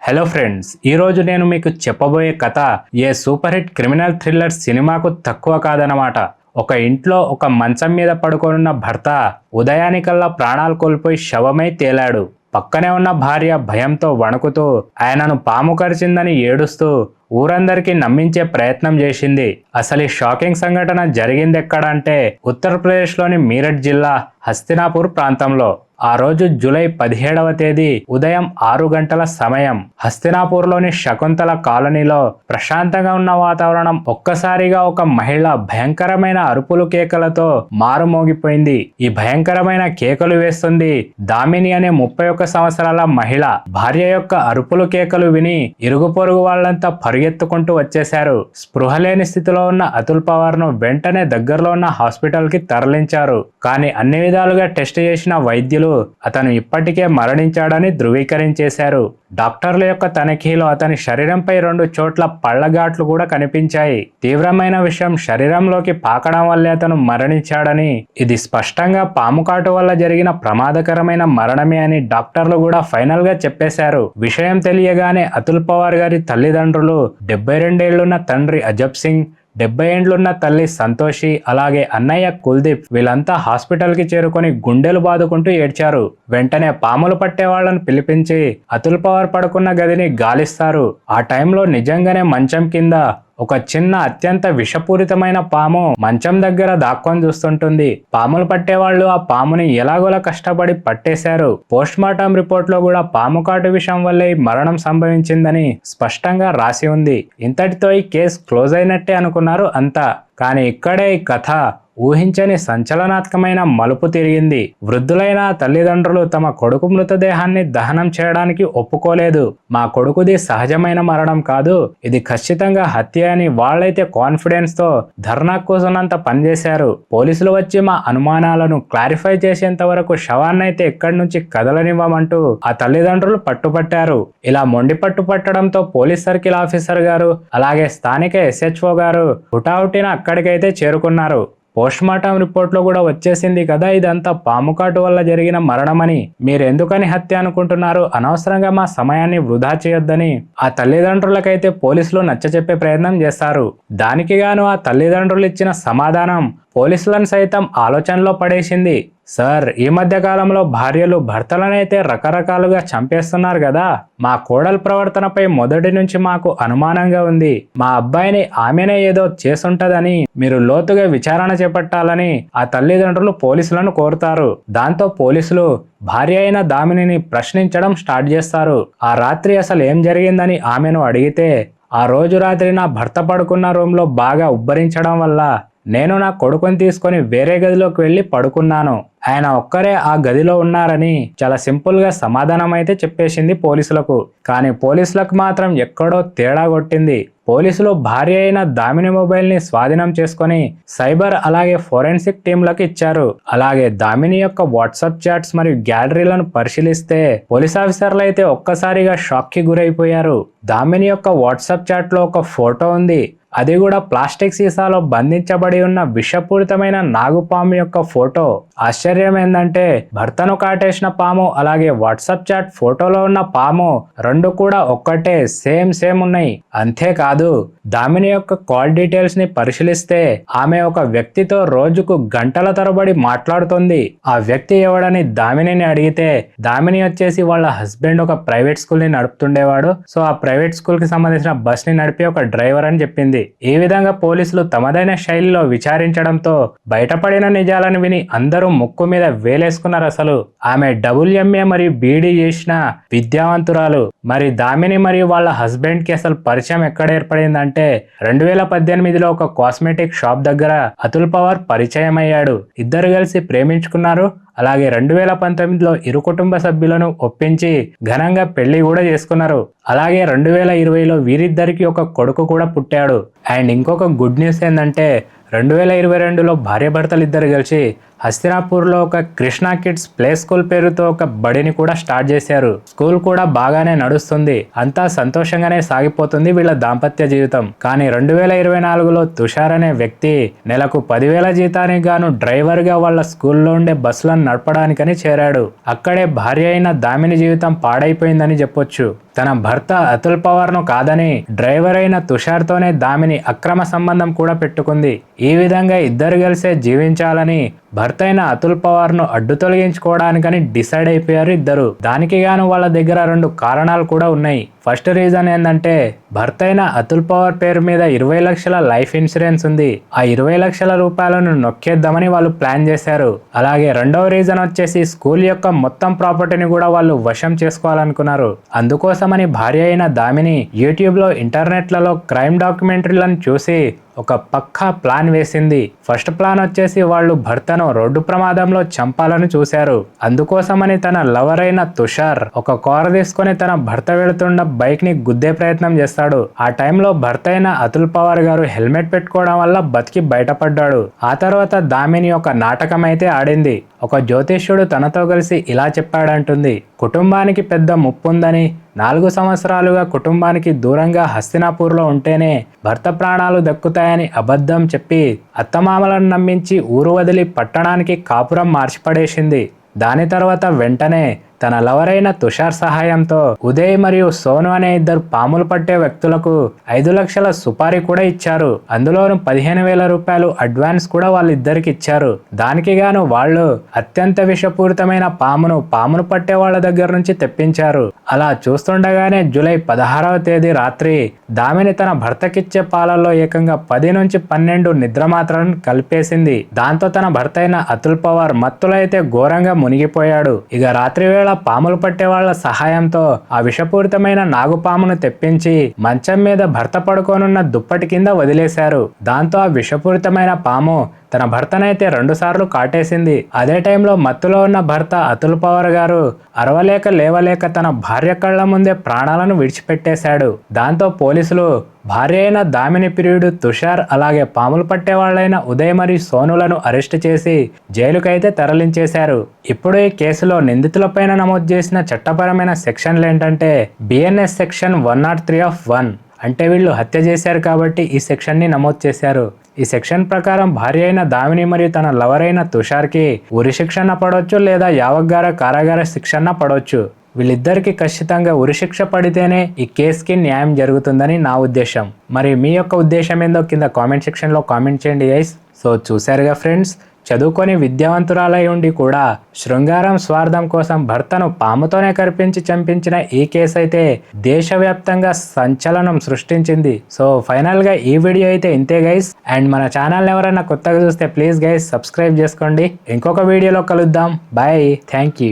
Hello friends, ఈరోజు నేను మీకు చెప్పబోయే కథ ఏ సూపర్ హిట్ క్రిమినల్ థ్రిల్లర్ సినిమాకు తక్కువ కాదనమాట. ఒక ఇంట్లో ఒక మంచం మీద పడుకోనున్న భర్త ఉదయానికల్లా ప్రాణాలు కోల్పోయి శవమై తేలాడు. పక్కనే ఉన్న భార్య భయంతో వణుకుతూ ఆయనను పాము కరిచిందని ఏడుస్తూ ఊరందరికీ నమ్మించే ప్రయత్నం చేసింది. అసలు ఈ షాకింగ్ సంఘటన జరిగిందెక్కడంటే ఉత్తరప్రదేశ్లోని మీరట్ జిల్లా హస్తినాపూర్ ప్రాంతంలో. ఆ రోజు జూలై 17వ తేదీ ఉదయం 6 గంటల సమయం. హస్తినాపూర్లోని శకుంతల కాలనీలో ప్రశాంతంగా ఉన్న వాతావరణం ఒక్కసారిగా ఒక మహిళ భయంకరమైన అరుపులు కేకలతో మారుమోగిపోయింది. ఈ భయంకరమైన కేకలు వేస్తుంది దామిని అనే 31 సంవత్సరాల మహిళ. భార్య యొక్క అరుపులు కేకలు విని ఇరుగు పొరుగు వాళ్ళంతా పరిగెత్తుకుంటూ వచ్చేశారు. స్పృహ లేని స్థితిలో ఉన్న అతుల్ పవార్ ను వెంటనే దగ్గరలో ఉన్న హాస్పిటల్ కి తరలించారు. కానీ అన్ని విధాలుగా టెస్ట్ చేసిన వైద్యులు అతను ఇప్పటికే మరణించాడని ధృవీకరించేశారు. డాక్టర్ల యొక్క తనిఖీలో అతని శరీరంపై 2 చోట్ల పళ్లగాట్లు కూడా కనిపించాయి. తీవ్రమైన విషయం శరీరంలోకి పాకడం వల్లే అతను మరణించాడని, ఇది స్పష్టంగా పాము కాటు వల్ల జరిగిన ప్రమాదకరమైన మరణమే అని డాక్టర్లు కూడా ఫైనల్ గా చెప్పేశారు. విషయం తెలియగానే అతుల్ పవార్ గారి తల్లిదండ్రులు 72 ఏళ్లున్న తండ్రి అజబ్ సింగ్, 70 ఏండ్లున్న తల్లి సంతోషి, అలాగే అన్నయ్య కుల్దీప్ వీళ్ళంతా హాస్పిటల్ కి చేరుకొని గుండెలు బాదుకుంటూ ఏడ్చారు. వెంటనే పాములు పట్టే వాళ్లను పిలిపించి అతుల్ పవార్ పడుకున్న గదిని గాలిస్తారు. ఆ టైంలో నిజంగానే మంచం కింద ఒక చిన్న అత్యంత విషపూరితమైన పాము మంచం దగ్గర దాక్కొని చూస్తుంటుంది. పాములు పట్టేవాళ్ళు ఆ పాముని ఎలాగోలా కష్టపడి పట్టేశారు. పోస్ట్ మార్టం రిపోర్ట్ లో కూడా పాము కాటు విషయం వల్లే మరణం సంభవించిందని స్పష్టంగా రాసి ఉంది. ఇంతటితో ఈ కేసు క్లోజ్ అయినట్టే అనుకున్నారు అంతా. కానీ ఇక్కడే ఈ కథ ఊహించని సంచలనాత్మకమైన మలుపు తిరిగింది. వృద్ధులైన తల్లిదండ్రులు తమ కొడుకు మృతదేహాన్ని దహనం చేయడానికి ఒప్పుకోలేదు. మా కొడుకుది సహజమైన మరణం కాదు, ఇది ఖచ్చితంగా హత్య అని వాళ్ళైతే కాన్ఫిడెన్స్ తో ధర్నా కూర్చున్నంత పనిచేశారు. పోలీసులు వచ్చి మా అనుమానాలను క్లారిఫై చేసేంత వరకు శవాన్నైతే ఎక్కడి నుంచి కదలనివ్వమంటూ ఆ తల్లిదండ్రులు పట్టుపట్టారు. ఇలా మొండి పట్టుపట్టడంతో పోలీస్ సర్కిల్ ఆఫీసర్ గారు అలాగే స్థానిక SHO గారు హుటాహుటిన అక్కడికైతే చేరుకున్నారు. పోస్ట్ మార్టం రిపోర్ట్ లో కూడా వచ్చేసింది కదా ఇదంతా పాము కాటు వల్ల జరిగిన మరణమని. మీరెందుకని హత్య అనుకుంటున్నారు? అనవసరంగా మా సమయాన్ని వృధా చేయొద్దని ఆ తల్లిదండ్రులకైతే పోలీసులు నచ్చచెప్పే ప్రయత్నం చేస్తారు. దానికి గాను ఆ తల్లిదండ్రులు ఇచ్చిన సమాధానం పోలీసులను సైతం ఆలోచనలో పడేసింది. సార్, ఈ మధ్య కాలంలో భార్యలు భర్తలనైతే రకరకాలుగా చంపేస్తున్నారు కదా. మా కోడల ప్రవర్తనపై మొదటి నుంచి మాకు అనుమానంగా ఉంది. మా అబ్బాయిని ఆమెనే ఏదో చేసుంటదని మీరు లోతుగా విచారణ చేపట్టాలని ఆ తల్లిదండ్రులు పోలీసులను కోరుతారు. దాంతో పోలీసులు భార్య అయిన దామినిని ప్రశ్నించడం స్టార్ట్ చేస్తారు. ఆ రాత్రి అసలు ఏం జరిగిందని ఆమెను అడిగితే, ఆ రోజు రాత్రి నా భర్త పడుకున్న రూమ్లో బాగా ఉబ్బరించడం వల్ల నేను నా కొడుకుని తీసుకొని వేరే గదిలోకి వెళ్ళి పడుకున్నాను. ఆయన ఒక్కరే ఆ గదిలో ఉన్నారని చాలా సింపుల్ గా సమాధానం అయితే చెప్పేసింది పోలీసులకు. కానీ పోలీసులకు మాత్రం ఎక్కడో తేడా కొట్టింది. పోలీసులు భార్య అయిన దామిని మొబైల్ ని స్వాధీనం చేసుకొని సైబర్ అలాగే ఫోరెన్సిక్ టీంలకు ఇచ్చారు. అలాగే దామిని యొక్క వాట్సాప్ చాట్స్ మరియు గ్యాలరీలను పరిశీలిస్తే పోలీస్ ఆఫీసర్లు అయితే ఒక్కసారిగా షాక్ కి గురైపోయారు. దామిని యొక్క వాట్సాప్ చాట్ లో ఒక ఫోటో ఉంది. అది కూడా ప్లాస్టిక్ సీసాలో బంధించబడి ఉన్న విషపూరితమైన నాగుపాము యొక్క ఫోటో. ఆశ్చర్యం ఏంటంటే భర్తను కాటేసిన పాము అలాగే వాట్సాప్ చాట్ ఫోటోలో ఉన్న పాము 2 కూడా ఒక్కటే, సేమ్ ఉన్నాయి. అంతేకాదు దామిని యొక్క కాల్ డీటెయిల్స్ ని పరిశీలిస్తే ఆమె ఒక వ్యక్తితో రోజుకు గంటల తరబడి మాట్లాడుతుంది. ఆ వ్యక్తి ఎవడని దామినిని అడిగితే దామిని వచ్చేసి వాళ్ళ హస్బెండ్ ఒక ప్రైవేట్ స్కూల్ ని నడుపుతుండేవాడు, సో ఆ ప్రైవేట్ స్కూల్ కి సంబంధించిన బస్ ని నడిపే ఒక డ్రైవర్ అని చెప్పింది. ఈ విధంగా పోలీసులు తమదైన శైలిలో విచారించడంతో బయటపడిన నిజాలను విని అందరూ ముక్కు మీద వేలేసుకున్నారు. అసలు ఆమె WMA మరియు BD చేసిన విద్యావంతురాలు. మరి దామిని మరియు వాళ్ళ హస్బెండ్ కి అసలు పరిచయం ఎక్కడ ఏర్పడిందంటే 2018లో ఒక కాస్మెటిక్ షాప్ దగ్గర అతుల్ పవార్ పరిచయం అయ్యాడు. ఇద్దరు కలిసి ప్రేమించుకున్నారు. అలాగే 2019లో ఇరు కుటుంబ సభ్యులను ఒప్పించి ఘనంగా పెళ్లి కూడా చేసుకున్నారు. అలాగే 2020లో వీరిద్దరికి ఒక కొడుకు కూడా పుట్టాడు. అండ్ ఇంకొక గుడ్ న్యూస్ ఏంటంటే 2022లో భార్యాభర్తలు ఇద్దరు కలిసి హస్తినాపూర్లో ఒక కృష్ణా కిడ్స్ ప్లే స్కూల్ పేరుతో ఒక బడిని కూడా స్టార్ట్ చేశారు. స్కూల్ కూడా బాగానే నడుస్తుంది. అంతా సంతోషంగానే సాగిపోతుంది వీళ్ళ దాంపత్య జీవితం. కానీ 2024లో తుషార్ అనే వ్యక్తి నెలకు 10,000 జీతానికి గాను డ్రైవర్ గా వాళ్ళ స్కూల్లో ఉండే బస్సులను నడపడానికని చేరాడు. అక్కడే భార్య అయిన దామిని జీవితం పాడైపోయిందని చెప్పొచ్చు. తన భర్త అతుల్ పవార్ను కాదని డ్రైవర్ అయిన తుషార్తోనే దామిని అక్రమ సంబంధం కూడా పెట్టుకుంది. ఈ విధంగా ఇద్దరు కలిసే జీవించాలని భర్త అయిన అతుల్ పవార్ను అడ్డు తొలగించుకోవడానికని డిసైడ్ అయిపోయారు ఇద్దరు. దానికి గాను వాళ్ళ దగ్గర 2 కారణాలు కూడా ఉన్నాయి. ఫస్ట్ రీజన్ ఏంటంటే భర్త అయిన అతుల్ పవార్ పేరు మీద 20 లక్షల లైఫ్ ఇన్సూరెన్స్ ఉంది. ఆ 20 లక్షల రూపాయలను నొక్కేద్దామని వాళ్ళు ప్లాన్ చేశారు. అలాగే రెండవ రీజన్ వచ్చేసి స్కూల్ యొక్క మొత్తం ప్రాపర్టీని కూడా వాళ్ళు వశం చేసుకోవాలనుకున్నారు. అందుకోసమని భార్య అయిన దామిని యూట్యూబ్ లో ఇంటర్నెట్లలో క్రైమ్ డాక్యుమెంటరీలను చూసి ఒక పక్కా ప్లాన్ వేసింది. ఫస్ట్ ప్లాన్ వచ్చేసి వాళ్ళు భర్తను రోడ్డు ప్రమాదంలో చంపాలని చూశారు. అందుకోసమని తన లవర్ అయిన తుషార్ ఒక కారు తీసుకొని తన భర్త వెళుతున్న బైక్ ని గుద్దే ప్రయత్నం చేస్తాడు. ఆ టైంలో భర్త అయిన అతుల్ పవార్ గారు హెల్మెట్ పెట్టుకోవడం వల్ల బతికి బయటపడ్డాడు. ఆ తర్వాత దామిని ఒక నాటకం అయితే ఆడింది. ఒక జ్యోతిష్యుడు తనతో కలిసి ఇలా చెప్పాడంటుంది, కుటుంబానికి పెద్ద ముప్పుందని, 4 సంవత్సరాలుగా కుటుంబానికి దూరంగా హస్తినాపూర్లో ఉంటేనే భర్త ప్రాణాలు దక్కుతాయని అబద్ధం చెప్పి అత్తమామలను నమ్మించి ఊరు వదిలి పట్టణానికి కాపురం మార్చిపడేసింది. దాని తర్వాత వెంటనే తన లవర్ అయిన తుషార్ సహాయంతో ఉదయ్ మరియు సోను అనే ఇద్దరు పాములు పట్టే వ్యక్తులకు 5 లక్షల సుపారీ కూడా ఇచ్చారు. అందులోనూ 15,000 రూపాయలు అడ్వాన్స్ కూడా వాళ్ళిద్దరికి ఇచ్చారు. దానికి గాను వాళ్ళు అత్యంత విషపూరితమైన పామును పట్టే వాళ్ళ దగ్గర నుంచి తెప్పించారు. అలా చూస్తుండగానే జూలై 16వ తేదీ రాత్రి దామిని తన భర్తకిచ్చే పాలల్లో ఏకంగా 10 నుంచి 12 నిద్ర మాత్రలను కలిపేసింది. దాంతో తన భర్త అయిన అతుల్ పవార్ మత్తులో అయితే ఘోరంగా మునిగిపోయాడు. ఇక రాత్రి వేళ పాములు పట్టే వాళ్ల సహాయంతో ఆ విషపూరితమైన నాగుపామును తెప్పించి మంచం మీద భర్త పడుకోనున్న దుప్పటి కింద వదిలేశారు. దాంతో ఆ విషపూరితమైన పాము తన భర్తనైతే 2 సార్లు కాటేసింది. అదే టైంలో మత్తులో ఉన్న భర్త అతుల్ పవార్ గారు అరవలేక లేవలేక తన భార్య కళ్ల ముందే ప్రాణాలను విడిచిపెట్టేశాడు. దాంతో పోలీసులు భార్య అయిన దామిని ప్రియుడు తుషార్ అలాగే పాములు పట్టే వాళ్ళైన ఉదయ్ మరియు సోనులను అరెస్ట్ చేసి జైలుకైతే తరలించేశారు. ఇప్పుడు ఈ కేసులో నిందితులపైన నమోదు చేసిన చట్టపరమైన సెక్షన్లు ఏంటంటే బిఎన్ఎస్ సెక్షన్ 103(1) అంటే వీళ్ళు హత్య చేశారు కాబట్టి ఈ సెక్షన్ ని నమోదు చేశారు. ఈ సెక్షన్ ప్రకారం భార్య అయిన దామిని మరియు తన లవర్ అయిన తుషార్కి ఉరి శిక్షణ పడవచ్చు లేదా యావగ్గార కారాగార శిక్షణ పడవచ్చు. వీళ్ళిద్దరికి ఖచ్చితంగా ఉరిశిక్ష పడితేనే ఈ కేసుకి న్యాయం జరుగుతుందని నా ఉద్దేశం. మరి మీ యొక్క ఉద్దేశం ఏందో కింద కామెంట్ సెక్షన్లో కామెంట్ చేయండి గైస్. సో చూశారుగా ఫ్రెండ్స్, చదువుకొని విద్యావంతురాలై ఉండి కూడా శృంగారం స్వార్థం కోసం భర్తను పాముతోనే కరిపించి చంపించిన ఈ కేసు అయితే దేశవ్యాప్తంగా సంచలనం సృష్టించింది. సో ఫైనల్ గా ఈ వీడియో అయితే ఇంతే గైస్. అండ్ మన ఛానల్ ఎవరైనా కొత్తగా చూస్తే ప్లీజ్ గైస్ సబ్స్క్రైబ్ చేసుకోండి. ఇంకొక వీడియోలో కలుద్దాం. Bye, thank you.